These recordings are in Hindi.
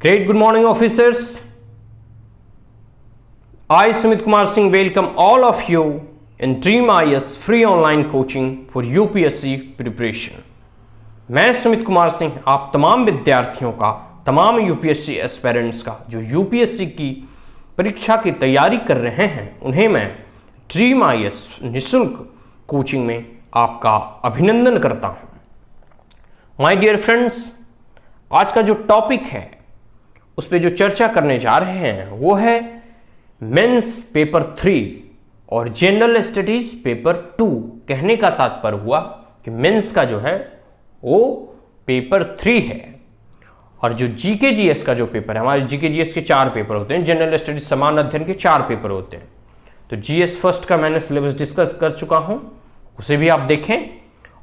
Great, good morning, officers. I, Sumit Kumar Singh, welcome all of you in Dream IS free online coaching for UPSC preparation. मैं सुमित कुमार सिंह आप तमाम विद्यार्थियों का, तमाम यूपीएससी एस्पिरेंट्स का जो यूपीएससी की परीक्षा की तैयारी कर रहे हैं, उन्हें मैं ड्रीम IS निःशुल्क कोचिंग में आपका अभिनंदन करता हूं। माय डियर फ्रेंड्स, आज का जो टॉपिक है उस पर जो चर्चा करने जा रहे हैं वो है मेंस पेपर 3 और जनरल स्टडीज पेपर 2। कहने का तात्पर्य हुआ कि मेंस का जो है वो पेपर 3 है और जो जीके जीएस का जो पेपर है, हमारे जीके जीएस के 4 पेपर होते हैं, जनरल स्टडीज समान अध्ययन के 4 पेपर होते हैं। तो जीएस फर्स्ट का मैंने सिलेबस डिस्कस कर चुका हूं, उसे भी आप देखें।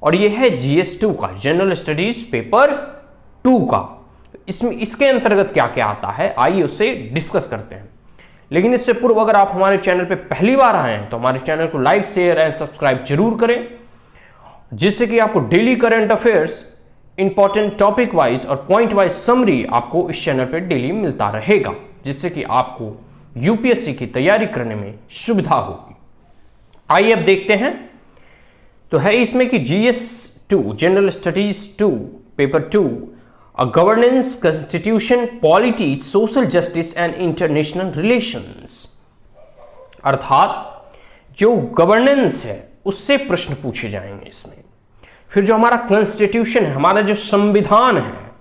और ये है जीएस 2 का, जनरल स्टडीज पेपर 2 का। इसमें इसके अंतर्गत क्या क्या आता है आइए उसे डिस्कस करते हैं। लेकिन इससे पूर्व अगर आप हमारे चैनल पे पहली बार आए हैं तो हमारे चैनल को लाइक, शेयर एंड सब्सक्राइब जरूर करें, जिससे कि आपको daily current affairs, important topic wise और पॉइंट वाइज समरी आपको इस चैनल पे डेली मिलता रहेगा, जिससे कि आपको यूपीएससी की तैयारी करने में सुविधा होगी। आइए अब देखते हैं। तो है इसमें कि GS 2, general studies 2 paper 2, governance, constitution, polity, social justice and international relations. अर्थात जो गवर्नेंस है उससे प्रश्न पूछे जाएंगे इसमें। फिर जो हमारा कॉन्स्टिट्यूशन है, हमारा जो संविधान है,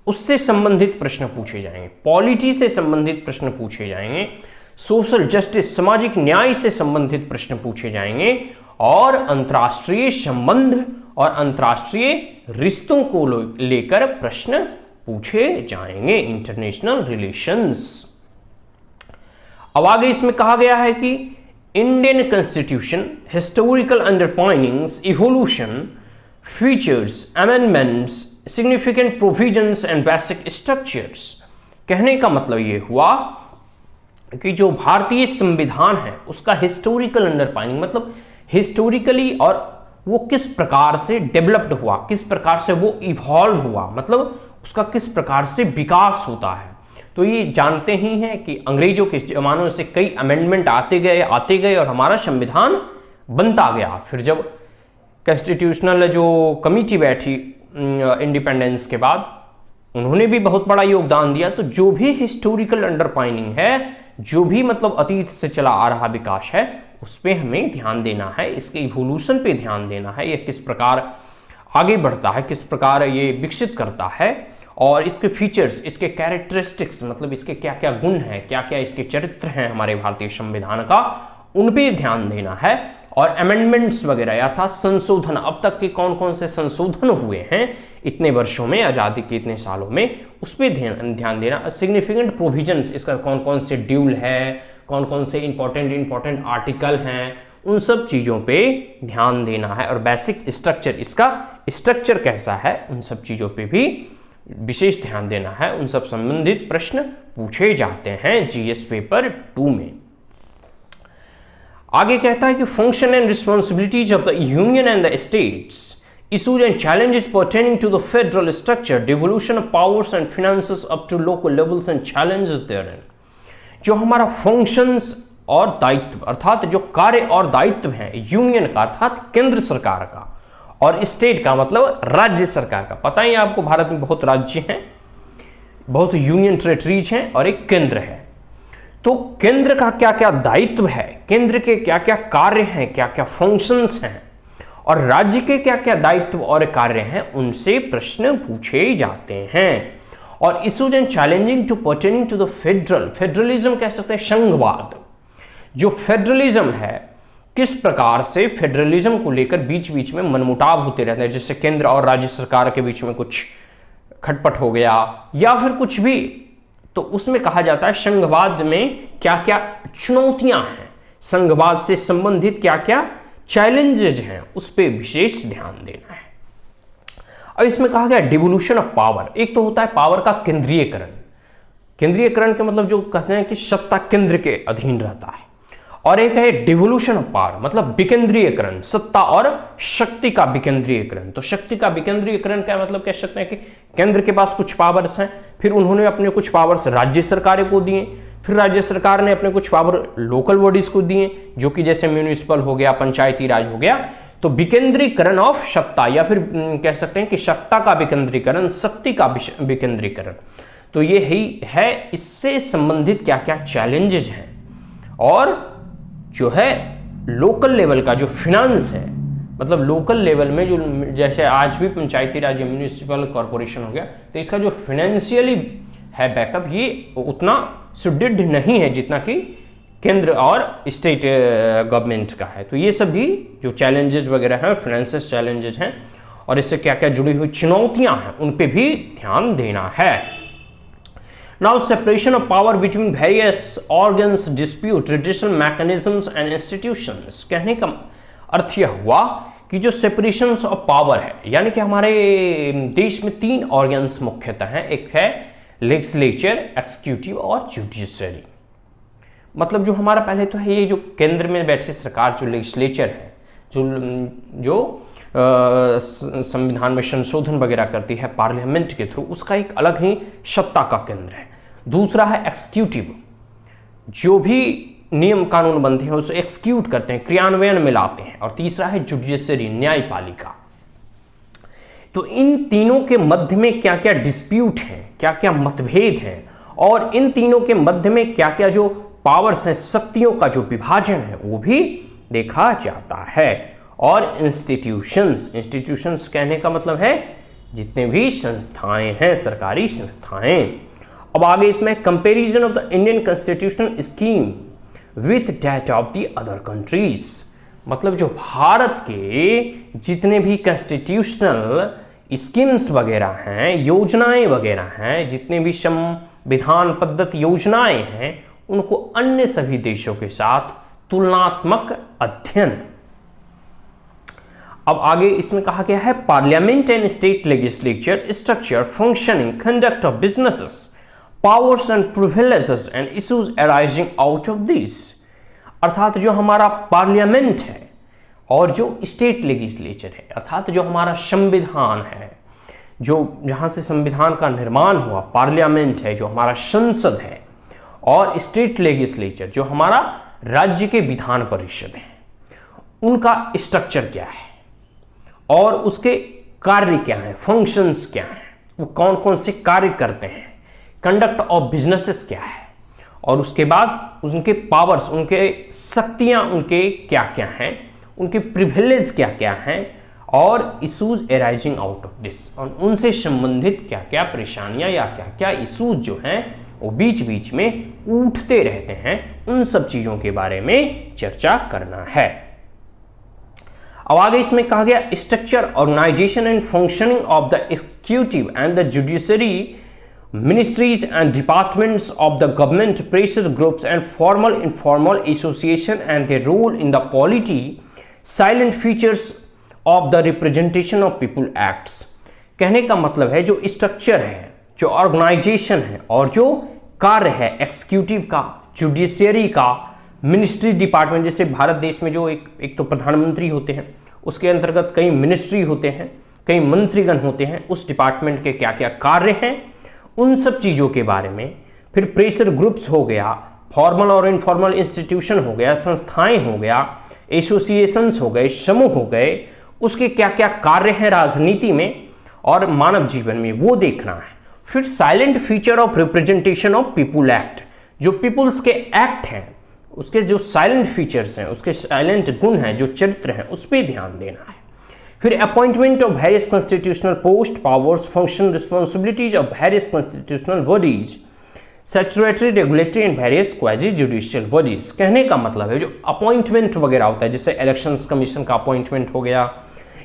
उससे संबंधित प्रश्न पूछे जाएंगे। पॉलिटी से संबंधित प्रश्न पूछे जाएंगे। सोशल जस्टिस, सामाजिक न्याय से संबंधित प्रश्न पूछे जाएंगे। और अंतर्राष्ट्रीय संबंध और अंतर्राष्ट्रीय रिश्तों को लेकर प्रश्न पूछे जाएंगे, इंटरनेशनल रिलेशंस। अब आगे इसमें कहा गया है कि Indian constitution, historical underpinnings, evolution, features, amendments, significant provisions and basic structures. कहने का मतलब ये हुआ कि जो भारतीय संविधान है उसका हिस्टोरिकल अंडरपाइनिंग मतलब हिस्टोरिकली और वो किस प्रकार से डेवलप्ड हुआ, किस प्रकार से वो इवॉल्व हुआ, मतलब उसका किस प्रकार से विकास होता है। तो ये जानते ही हैं कि अंग्रेजों के जमानों से कई अमेंडमेंट आते गए और हमारा संविधान बनता गया। फिर जब कॉन्स्टिट्यूशनल जो कमिटी बैठी इंडिपेंडेंस के बाद, उन्होंने भी बहुत बड़ा योगदान दिया। तो जो भी हिस्टोरिकल अंडरपाइनिंग है, जो भी मतलब अतीत से चला आ रहा विकास है, उस पर हमें ध्यान देना है, इसके इवोल्यूशन पे ध्यान देना है, ये किस प्रकार आगे बढ़ता है, किस प्रकार ये विकसित करता है, और इसके फीचर्स, इसके कैरेक्टरिस्टिक्स मतलब इसके क्या क्या गुण हैं, क्या क्या इसके चरित्र हैं हमारे भारतीय संविधान का, उन पे ध्यान देना है। और अमेंडमेंट्स वगैरह अर्थात संशोधन, अब तक के कौन कौन से संशोधन हुए हैं इतने वर्षों में, आज़ादी के इतने सालों में, उस पर ध्यान देना। सिग्निफिकेंट प्रोविजंस, इसका कौन कौन से ड्यूल है, कौन कौन से इंपॉर्टेंट आर्टिकल हैं, उन सब चीज़ों पे ध्यान देना है। और बेसिक स्ट्रक्चर, इसका स्ट्रक्चर कैसा है, उन सब चीज़ों पे भी विशेष ध्यान देना है। उन सब संबंधित प्रश्न पूछे जाते हैं जीएस पेपर 2 में। आगे कहता है कि function and responsibilities of the union and the states, issues and challenges pertaining to the federal structure, devolution of powers and finances up to local levels and challenges therein. जो हमारा फंक्शंस और दायित्व अर्थात जो कार्य और दायित्व हैं यूनियन का अर्थात केंद्र सरकार का, और स्टेट का मतलब राज्य सरकार का। पता ही आपको भारत में बहुत राज्य हैं, बहुत यूनियन टेरिटरीज हैं और एक केंद्र है। तो केंद्र का क्या क्या दायित्व है, केंद्र के क्या क्या कार्य हैं, क्या क्या फंक्शंस हैं, और राज्य के क्या क्या दायित्व और कार्य हैं, उनसे प्रश्न पूछे जाते हैं। और issues and challenging to pertaining to the federalism कह सकते हैं, संघवाद। जो फेडरलिज्म है, किस प्रकार से फेडरलिज्म को लेकर बीच बीच में मनमुटाव होते रहते हैं, जैसे केंद्र और राज्य सरकार के बीच में कुछ खटपट हो गया या फिर कुछ भी, तो उसमें कहा जाता है संघवाद में क्या क्या चुनौतियां हैं, संघवाद से संबंधित क्या क्या चैलेंजेज हैं, उस पर विशेष ध्यान देना है। अब इसमें कहा गया डिवोल्यूशन ऑफ पावर। एक तो होता है पावर का केंद्रीयकरण, केंद्रीयकरण के मतलब जो कहते हैं कि सत्ता केंद्र के अधीन रहता है, और एक है डिवोल्यूशन ऑफ पावर, मतलब विकेंद्रीयकरण, सत्ता और शक्ति का विकेंद्रीयकरण। तो शक्ति का विकेंद्रीयकरण क्या मतलब, कह सकते हैं कि केंद्र के पास कुछ पावर्स हैं, फिर उन्होंने अपने कुछ पावर्स राज्य सरकारों को दिए, फिर राज्य सरकार ने अपने कुछ पावर लोकल बॉडीज को दिए, जो कि जैसे म्यूनिसिपल हो गया, पंचायती राज हो गया। तो विकेंद्रीकरण ऑफ सत्ता, या फिर कह सकते हैं कि सत्ता का विकेंद्रीकरण, शक्ति का विकेंद्रीकरण। तो ये ही है, इससे संबंधित क्या क्या चैलेंजेज हैं, और जो है लोकल लेवल का जो फिनांस है, मतलब लोकल लेवल में जो जैसे आज भी पंचायती राज म्यूनिसिपल कॉर्पोरेशन हो गया, तो इसका जो फाइनेंशियली है बैकअप, ये उतना सुदृढ़ नहीं है जितना कि केंद्र और स्टेट गवर्नमेंट का है। तो ये सभी जो चैलेंजेस वगैरह हैं, फाइनेंशियल चैलेंजेस हैं, और इससे क्या क्या जुड़ी हुई चुनौतियां हैं, उन पे भी ध्यान देना है। Now, separation of power between various organs, dispute, traditional mechanisms and institutions। कहने का अर्थ यह हुआ कि जो सेपरेशन ऑफ पावर है, यानी कि हमारे देश में 3 ऑर्गन्स मुख्यतः हैं। एक है लेजिस्लेचर, एक्सिक्यूटिव और जुडिशरी। मतलब जो हमारा पहले तो है ये जो केंद्र में बैठी सरकार, जो लेजिस्लेचर है, जो संविधान में संशोधन वगैरह करती है पार्लियामेंट के थ्रू, उसका एक अलग ही सत्ता का केंद्र है। दूसरा है एक्सिक्यूटिव, जो भी नियम कानून बनते हैं उसे एक्सिक्यूट करते हैं, क्रियान्वयन में लाते हैं। और तीसरा है जुडिशरी, न्यायपालिका। तो इन तीनों के मध्य में क्या क्या डिस्प्यूट है, क्या क्या मतभेद है, और इन तीनों के मध्य में क्या क्या जो पावर्स हैं, शक्तियों का जो विभाजन है, वो भी देखा जाता है। और इंस्टीट्यूशंस कहने का मतलब है जितने भी संस्थाएं हैं, सरकारी संस्थाएं। अब आगे इसमें comparison of the Indian constitutional scheme with that of the other countries, मतलब जो भारत के जितने भी कॉन्स्टिट्यूशनल स्कीम्स वगैरह हैं, योजनाएं वगैरह हैं, जितने भी संविधान पद्धति योजनाएं हैं, उनको अन्य सभी देशों के साथ तुलनात्मक अध्ययन। अब आगे इसमें कहा गया है parliament and state legislature structure, functioning, conduct of businesses, powers and privileges and issues arising out of this. अर्थात जो हमारा पार्लियामेंट है और जो स्टेट लेजिस्लेचर है, अर्थात जो हमारा संविधान है, जो जहां से संविधान का निर्माण हुआ, पार्लियामेंट है जो हमारा संसद है, और स्टेट लेजिस्लेचर जो हमारा राज्य के विधान परिषद है, उनका स्ट्रक्चर क्या है और उसके कार्य क्या हैं, फंक्शंस क्या हैं, वो कौन कौन से कार्य करते हैं, कंडक्ट ऑफ बिजनेसेस क्या है, और उसके बाद उनके पावर्स, उनके शक्तियां उनके क्या क्या हैं, उनके प्रिविलेज क्या क्या हैं, और issues arising out of this, और उनसे संबंधित क्या क्या परेशानियां या क्या क्या इशूज जो हैं वो बीच बीच में उठते रहते हैं, उन सब चीजों के बारे में चर्चा करना है। अब आगे इसमें कहा गया structure, organisation and functioning of the executive and the judiciary, ministries and departments of the government, pressure groups and formal informal association and their role in the polity, silent features of the representation of people acts। कहने का मतलब है जो स्ट्रक्चर है, जो ऑर्गेनाइजेशन है, और जो कार्य है एग्जीक्यूटिव का, जुडिशियरी का, मिनिस्ट्री डिपार्टमेंट, जैसे भारत देश में जो एक तो प्रधानमंत्री होते हैं, उसके अंतर्गत कई मिनिस्ट्री होते हैं, कई मंत्रीगण होते हैं, उस डिपार्टमेंट के क्या क्या कार्य हैं, उन सब चीज़ों के बारे में। फिर प्रेशर ग्रुप्स हो गया, फॉर्मल और इनफॉर्मल इंस्टीट्यूशन हो गया, संस्थाएं हो गया, एसोसिएशंस हो गए, समूह हो गए, उसके क्या क्या कार्य हैं राजनीति में और मानव जीवन में, वो देखना है। फिर silent feature of representation of people act, जो पीपुल्स के एक्ट हैं उसके जो साइलेंट फीचर्स हैं, उसके साइलेंट गुण हैं, जो चरित्र हैं, उस पर ध्यान देना है। फिर appointment of various constitutional post, powers, function, responsibilities of various constitutional bodies, statutory, regulatory and various quasi judicial bodies. कहने का मतलब है जो अपॉइंटमेंट वगैरह होता है, जैसे इलेक्शंस कमीशन का अपॉइंटमेंट हो गया,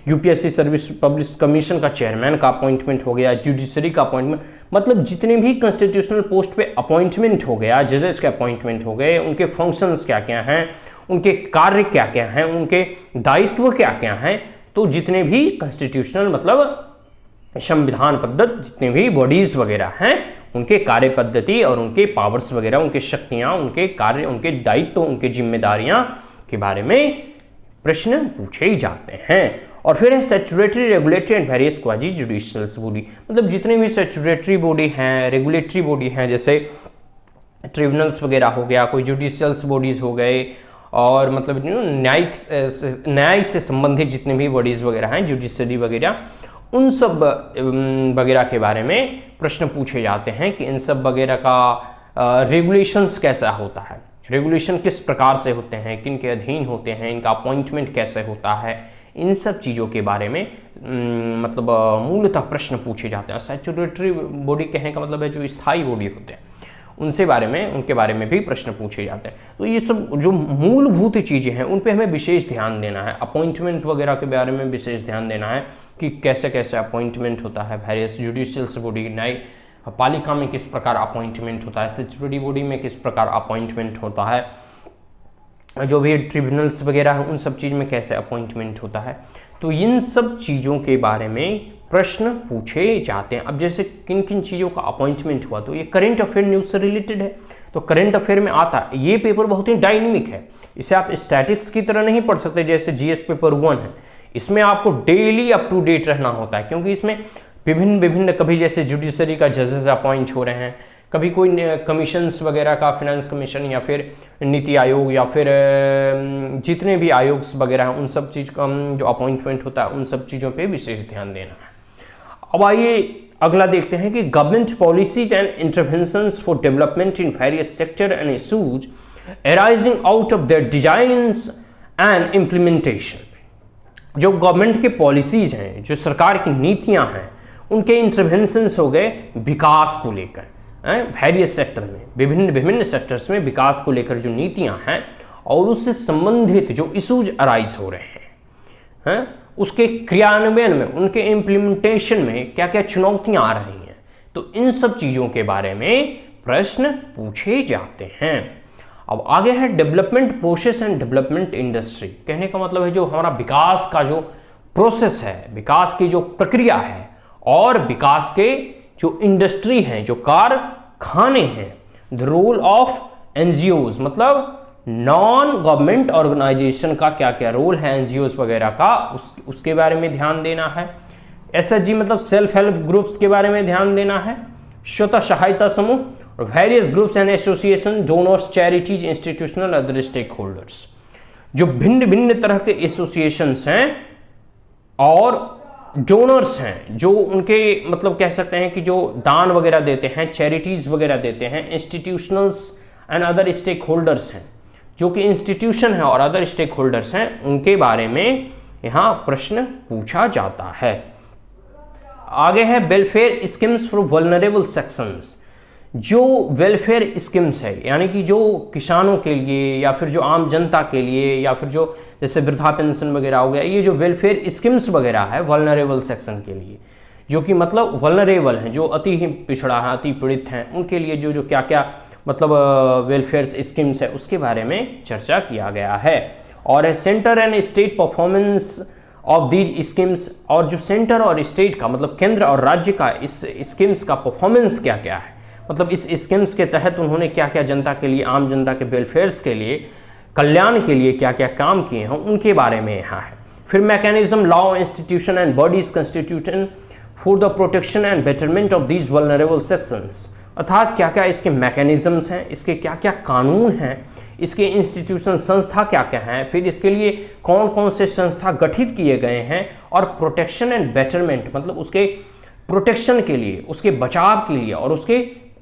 यूपीएससी सर्विस पब्लिक कमीशन का चेयरमैन का अपॉइंटमेंट हो गया, जुडिशरी का अपॉइंटमेंट, मतलब जितने भी कॉन्स्टिट्यूशनल पोस्ट पे अपॉइंटमेंट हो गया, जजेस के अपॉइंटमेंट हो गए, उनके फंक्शंस क्या क्या हैं, उनके कार्य क्या क्या हैं, उनके दायित्व क्या क्या हैं। तो जितने भी कॉन्स्टिट्यूशनल मतलब संविधान पद्धत जितने भी बॉडीज वगैरह हैं उनके कार्य पद्धति और उनके पावर्स वगैरह, उनके शक्तियां, उनके कार्य, उनके दायित्व, उनके जिम्मेदारियां के बारे में प्रश्न पूछे जाते हैं। और फिर है statutory, regulatory and various quasi judicial body, मतलब जितने भी स्टैट्यूटरी बॉडी हैं, रेगुलेटरी बॉडी हैं, जैसे ट्रिब्यूनल्स वगैरह हो गया, कोई जुडिशियल्स बॉडीज हो गए, और मतलब न्याय से संबंधित जितने भी बॉडीज वगैरह हैं, जुडिशरी वगैरह, उन सब वगैरह के बारे में प्रश्न पूछे जाते हैं कि इन सब वगैरह का रेगुलेशंस कैसा होता है, रेगुलेशन किस प्रकार से होते हैं, किन के अधीन होते हैं, इनका अपॉइंटमेंट कैसे होता है, इन सब चीज़ों के बारे में मतलब मूलतः प्रश्न पूछे जाते हैं। स्टैट्यूटरी बॉडी कहने का मतलब है जो स्थायी बॉडी होते हैं, उनके बारे में भी प्रश्न पूछे जाते हैं। तो ये सब जो मूलभूत चीज़ें हैं उन पे हमें विशेष ध्यान देना है। अपॉइंटमेंट वगैरह के बारे में विशेष ध्यान देना है कि कैसे कैसे अपॉइंटमेंट होता है, वेरियस जुडिशियल बॉडी, न्याय पालिका में किस प्रकार अपॉइंटमेंट होता है, स्टैट्यूटरी बॉडी में किस प्रकार अपॉइंटमेंट होता है, जो भी ट्रिब्यूनल्स वगैरह हैं उन सब चीज़ में कैसे अपॉइंटमेंट होता है। तो इन सब चीज़ों के बारे में प्रश्न पूछे जाते हैं। अब जैसे किन किन चीज़ों का अपॉइंटमेंट हुआ, तो ये करंट अफेयर न्यूज़ से रिलेटेड है, तो करंट अफेयर में आता है। ये पेपर बहुत ही डायनेमिक है, इसे आप स्टैटिक्स की तरह नहीं पढ़ सकते जैसे जीएस पेपर 1 है। इसमें आपको डेली अप टू डेट रहना होता है, क्योंकि इसमें विभिन्न कभी जैसे जुडिशरी का जजेस अपॉइंट हो रहे हैं, कभी कोई कमीशंस वगैरह का, फिनेंस कमीशन या फिर नीति आयोग या फिर जितने भी आयोग वगैरह हैं, उन सब चीज़ का जो अपॉइंटमेंट होता है उन सब चीज़ों पे विशेष ध्यान देना है। अब आइए अगला देखते हैं कि government policies and interventions for development in various sector and issues arising out of their designs and implementation. जो गवर्नमेंट के पॉलिसीज हैं, जो सरकार की नीतियां हैं, उनके इंटरवेंशंस हो गए विकास को लेकर, वेरियस सेक्टर में, विभिन्न सेक्टर्स में विकास को लेकर जो नीतियां हैं और उससे संबंधित जो इशूज अराइज हो रहे हैं, उसके क्रियान्वयन में, उनके इम्प्लीमेंटेशन में क्या क्या चुनौतियां आ रही हैं, तो इन सब चीज़ों के बारे में प्रश्न पूछे जाते हैं। अब आगे है development process and development industry. कहने का मतलब है जो हमारा विकास का जो प्रोसेस है, विकास की जो प्रक्रिया है, और विकास के जो इंडस्ट्री है, जो कारखाने हैं, द रोल ऑफ एनजीओज, मतलब नॉन गवर्नमेंट ऑर्गेनाइजेशन का क्या क्या रोल है एनजीओज वगैरह का, उसके बारे में ध्यान देना है। एसएचजी मतलब सेल्फ हेल्प ग्रुप्स के बारे में ध्यान देना है। स्वतः सहायता समूह और various groups and association, donors, charities, institutional other stakeholders, जो भिन्न तरह के एसोसिएशंस हैं और डोनर्स हैं, जो उनके मतलब कह सकते हैं कि जो दान वगैरह देते हैं, चैरिटीज वगैरह देते हैं, institutionals and other stake holders हैं, जो कि इंस्टीट्यूशन है और अदर स्टेक होल्डर्स हैं, उनके बारे में यहाँ प्रश्न पूछा जाता है। आगे है welfare schemes for vulnerable sections. जो वेलफेयर स्कीम्स है, यानी कि जो किसानों के लिए या फिर जो आम जनता के लिए या फिर जो जैसे वृद्धा पेंशन वगैरह हो गया, ये जो वेलफेयर स्कीम्स वगैरह है वल्नरेबल सेक्शन के लिए, जो कि मतलब वल्नरेबल हैं, जो अति ही पिछड़ा है, अति पीड़ित हैं, उनके लिए जो क्या क्या मतलब वेलफेयर स्कीम्स है उसके बारे में चर्चा किया गया है। और centre and state performance of these schemes, और जो सेंटर और स्टेट का मतलब केंद्र और राज्य का इस स्कीम्स का परफॉर्मेंस क्या क्या है, मतलब इस स्कीम्स के तहत उन्होंने क्या क्या जनता के लिए, आम जनता के वेलफेयर्स के लिए, कल्याण के लिए क्या क्या काम किए हैं, उनके बारे में यहाँ है। फिर mechanism, law, institution and bodies constitution for the protection and betterment of these vulnerable sections, अर्थात क्या क्या इसके मैकेनिज्म्स हैं, इसके क्या क्या कानून हैं, इसके इंस्टीट्यूशन संस्था क्या क्या हैं, फिर इसके लिए कौन कौन से संस्था गठित किए गए हैं, और प्रोटेक्शन एंड बेटरमेंट मतलब उसके प्रोटेक्शन के लिए, उसके बचाव के लिए और उसके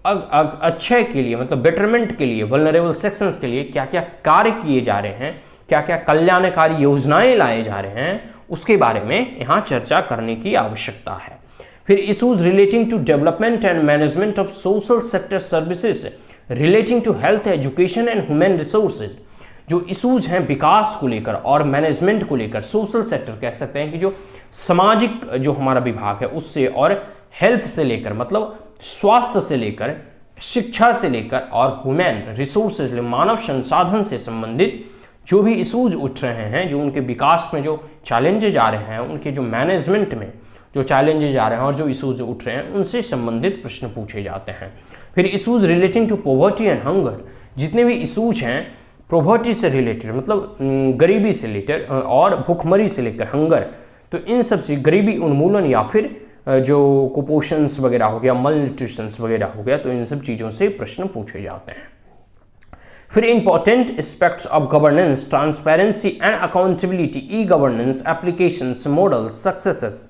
अच्छे के लिए मतलब बेटरमेंट के लिए, वल्नरेबल सेक्शंस के लिए क्या क्या कार्य किए जा रहे हैं, क्या क्या कल्याणकारी योजनाएं लाए जा रहे हैं, उसके बारे में यहाँ चर्चा करने की आवश्यकता है। फिर issues relating to development and management of social sector services relating to health, education and human resources, जो इशूज हैं विकास को लेकर और मैनेजमेंट को लेकर, सोशल सेक्टर कह सकते हैं कि जो सामाजिक जो हमारा विभाग है उससे, और हेल्थ से लेकर मतलब स्वास्थ्य से लेकर, शिक्षा से लेकर, और ह्यूमन रिसोर्सेज मानव संसाधन से संबंधित जो भी इशूज उठ रहे हैं, जो उनके विकास में जो चैलेंजेज आ रहे हैं, उनके जो मैनेजमेंट में जो चैलेंजेज आ रहे हैं और जो इशूज उठ रहे हैं उनसे संबंधित प्रश्न पूछे जाते हैं। फिर issues relating to poverty and hunger, जितने भी इशूज हैं पॉवर्टी से रिलेटेड मतलब गरीबी से रिलेटेड और भूखमरी से लेकर हंगर, तो इन सब से गरीबी उन्मूलन या फिर जो कुपोषण वगैरह हो गया, मल न्यूट्रिशंस वगैरह हो गया, तो इन सब चीज़ों से प्रश्न पूछे जाते हैं। फिर important aspects of governance, transparency and accountability, e governance applications, models, successes,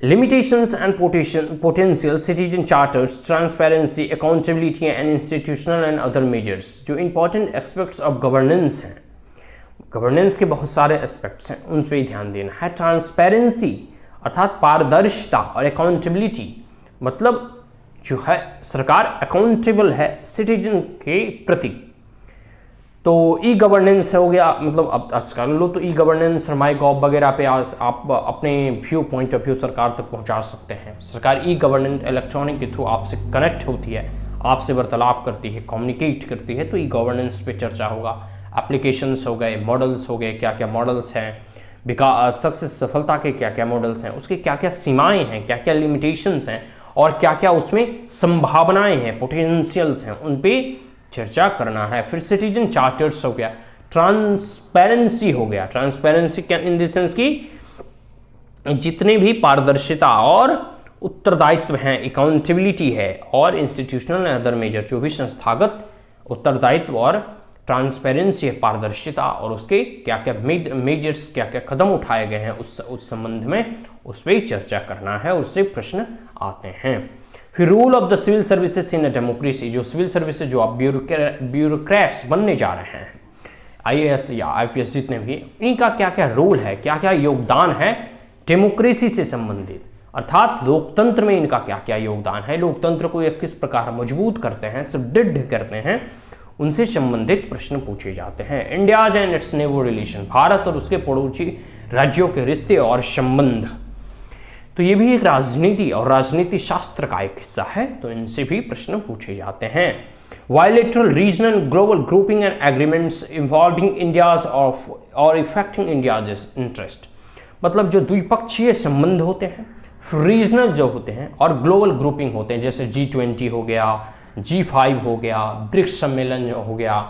limitations and potential, citizen charters, transparency, accountability and institutional and other measures। जो important aspects of governance हैं, गवर्नेंस के बहुत सारे एस्पेक्ट्स हैं, उन पर ध्यान देना है। ट्रांसपेरेंसी अर्थात पारदर्शिता, और अकाउंटेबिलिटी मतलब जो है सरकार अकाउंटेबल है सिटीजन के प्रति। तो ई गवर्नेंस हो गया, मतलब अब आजकल लोग तो ई गवर्नेंस और माई गॉव वगैरह पे आप अपने व्यू पॉइंट ऑफ व्यू सरकार तक पहुंचा सकते हैं। सरकार ई गवर्नेंस इलेक्ट्रॉनिक के थ्रू आपसे कनेक्ट होती है, आपसे वार्तालाप करती है, कम्युनिकेट करती है, तो ई गवर्नेंस पे चर्चा होगा। एप्लीकेशंस हो गए, मॉडल्स हो गए, क्या क्या मॉडल्स हैं, विकास सक्सेस सफलता के क्या क्या मॉडल्स हैं, उसकी क्या क्या सीमाएँ हैं, क्या क्या लिमिटेशंस हैं और क्या क्या उसमें संभावनाएँ हैं, पोटेंशियल्स हैं, उन पे चर्चा करना है। फिर सिटीजन चार्टर्स हो गया, ट्रांसपेरेंसी हो गया, ट्रांसपेरेंसी क्या इन द सेंस की जितने भी पारदर्शिता और उत्तरदायित्व हैं, अकाउंटेबिलिटी है, और इंस्टीट्यूशनल अदर मेजर जो भी संस्थागत उत्तरदायित्व और ट्रांसपेरेंसी है, पारदर्शिता, और उसके क्या क्या मेजर्स, क्या क्या कदम उठाए गए हैं उस संबंध में उस पर चर्चा करना है, उससे प्रश्न आते हैं। फिर rule of the civil services in a democracy, जो सिविल सर्विसेज जो आप ब्यूरोक्रेट्स बनने जा रहे हैं, आईएएस या आईपीएस जितने भी, इनका क्या क्या रोल है, क्या क्या योगदान है डेमोक्रेसी से संबंधित, अर्थात लोकतंत्र में इनका क्या क्या योगदान है, लोकतंत्र को किस प्रकार मजबूत करते हैं, सुदृढ़ करते हैं, उनसे संबंधित प्रश्न पूछे जाते हैं। India's and it's neighbour relation, Bharat और उसके पड़ोसी राज्यों के रिश्ते और संबंध, तो ये भी एक राजनीति और राजनीति शास्त्र का एक हिस्सा है, तो इनसे भी प्रश्न पूछे जाते हैं। Bilateral, regional, global grouping and agreements involving India's of और इफेक्टिंग इंडियाज इंटरेस्ट, मतलब जो द्विपक्षीय संबंध होते हैं, रीजनल जो होते हैं और ग्लोबल ग्रुपिंग होते हैं, जैसे G20 हो गया, G5 हो गया, ब्रिक्स सम्मेलन हो गया,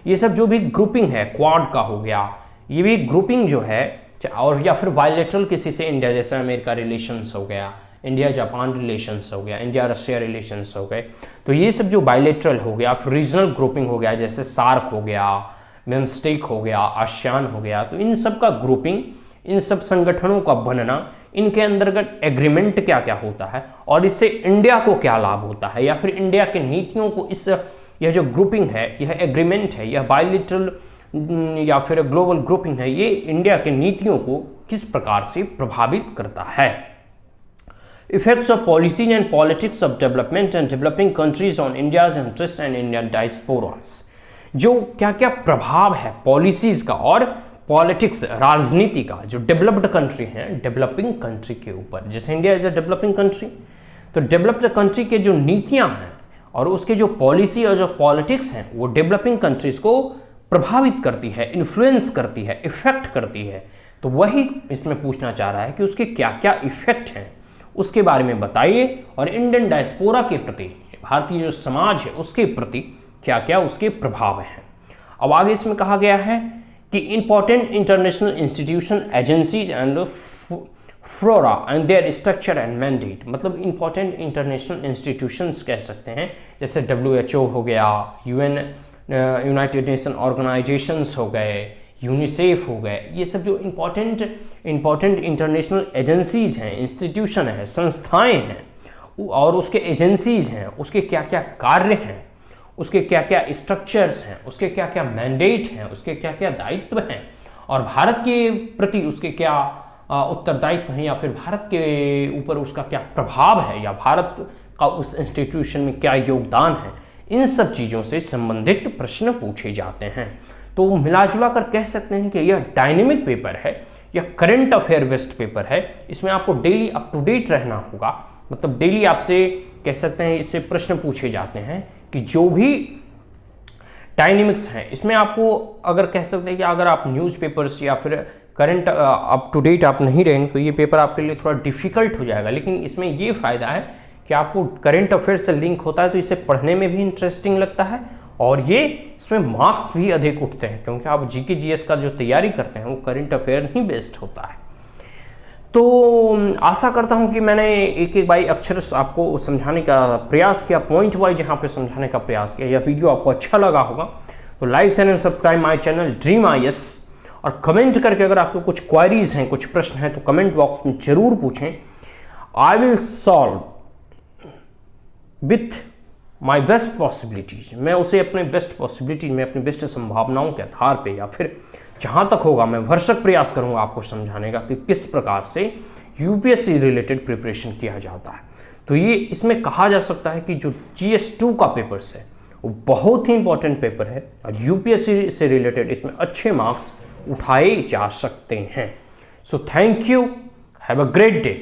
ये सब जो भी ग्रुपिंग है, क्वाड का हो गया, ये भी ग्रुपिंग जो है, और या फिर बायलैटरल किसी से इंडिया, जैसे अमेरिका रिलेशंस हो गया, इंडिया जापान रिलेशंस हो गया, इंडिया रशिया रिलेशंस हो गए, तो ये सब जो बायलैटरल हो गया। फिर रीजनल ग्रुपिंग हो गया, जैसे सार्क हो गया, बिम्स्टेक हो गया, आसियान हो गया, तो इन सब का ग्रुपिंग, इन सब संगठनों का बनना, इनके अंतर्गत एग्रीमेंट क्या क्या होता है और इससे इंडिया को क्या लाभ होता है, या फिर इंडिया के नीतियों को इस यह जो ग्रुपिंग है, यह एग्रीमेंट है, यह बायलैटरल या फिर ग्लोबल ग्रुपिंग है, ये इंडिया के नीतियों को किस प्रकार से प्रभावित करता है। Effects of policies and politics of development and developing countries on India's interest and Indian diasporas, जो क्या क्या प्रभाव है पॉलिसीज का और पॉलिटिक्स राजनीति का जो डेवलप्ड कंट्री है डेवलपिंग कंट्री के ऊपर। जैसे India is a developing country, तो डेवलप्ड कंट्री के जो नीतियां हैं और उसके जो पॉलिसी और जो पॉलिटिक्स हैं वो डेवलपिंग कंट्रीज को प्रभावित करती है, इन्फ्लुएंस करती है, इफेक्ट करती है। तो वही इसमें पूछना चाह रहा है कि उसके क्या क्या इफेक्ट हैं उसके बारे में बताइए, और इंडियन डायस्पोरा के प्रति, भारतीय जो समाज है उसके प्रति क्या क्या उसके प्रभाव हैं। अब आगे इसमें कहा गया है कि important international institution, agencies and flora and there structure and mandate, मतलब इंपॉर्टेंट इंटरनेशनल इंस्टीट्यूशंस कह सकते हैं, जैसे WHO हो गया, UN यूनाइटेड नेशन ऑर्गेनाइजेशंस हो गए, यूनिसेफ हो गए, ये सब जो इंपॉर्टेंट इंटरनेशनल एजेंसीज हैं, इंस्टीट्यूशन है, संस्थाएं हैं और उसके एजेंसीज हैं, उसके क्या क्या कार्य हैं, उसके क्या क्या स्ट्रक्चर्स हैं, उसके क्या क्या मैंडेट हैं, उसके क्या क्या दायित्व हैं, और भारत के प्रति उसके क्या उत्तरदायित्व हैं, या फिर भारत के ऊपर उसका क्या प्रभाव है, या भारत का उस इंस्टीट्यूशन में क्या योगदान है, इन सब चीज़ों से संबंधित प्रश्न पूछे जाते हैं। तो मिलाजुला कर कह सकते हैं कि यह डायनेमिक पेपर है, यह करंट अफेयर बेस्ड पेपर है, इसमें आपको डेली अप टू डेट रहना होगा, मतलब डेली आपसे कह सकते हैं इससे प्रश्न पूछे जाते हैं कि जो भी डायनेमिक्स हैं इसमें आपको, अगर कह सकते हैं कि अगर आप न्यूज़पेपर्स या फिर करंट अप टू डेट आप नहीं रहेंगे तो ये पेपर आपके लिए थोड़ा डिफिकल्ट हो जाएगा। लेकिन इसमें ये फ़ायदा है कि आपको करंट अफेयर से लिंक होता है तो इसे पढ़ने में भी इंटरेस्टिंग लगता है और ये इसमें मार्क्स भी अधिक उठते हैं, क्योंकि आप जीके जीएस का जो तैयारी करते हैं वो करंट अफेयर ही बेस्ड होता है। तो आशा करता हूं कि मैंने एक एक बाई अक्षर आपको समझाने का प्रयास किया, पॉइंट वाइज यहाँ पे समझाने का प्रयास किया। यह वीडियो आपको अच्छा लगा होगा तो like share and subscribe my channel dream IAS, और कमेंट करके अगर आपको कुछ क्वारीज हैं, कुछ प्रश्न हैं तो कमेंट बॉक्स में जरूर पूछें। I will solve with my best possibilities. मैं उसे अपने बेस्ट पॉसिबिलिटीज में, अपनी बेस्ट संभावनाओं के आधार पे या फिर जहां तक होगा मैं भरसक प्रयास करूंगा आपको समझाने का कि किस प्रकार से यूपीएससी रिलेटेड प्रिपरेशन किया जाता है। तो ये इसमें कहा जा सकता है कि जो GS2 का पेपर्स है वो बहुत ही इंपॉर्टेंट पेपर है और यूपीएससी से रिलेटेड इसमें अच्छे मार्क्स उठाए जा सकते हैं। So thank you, have a great day.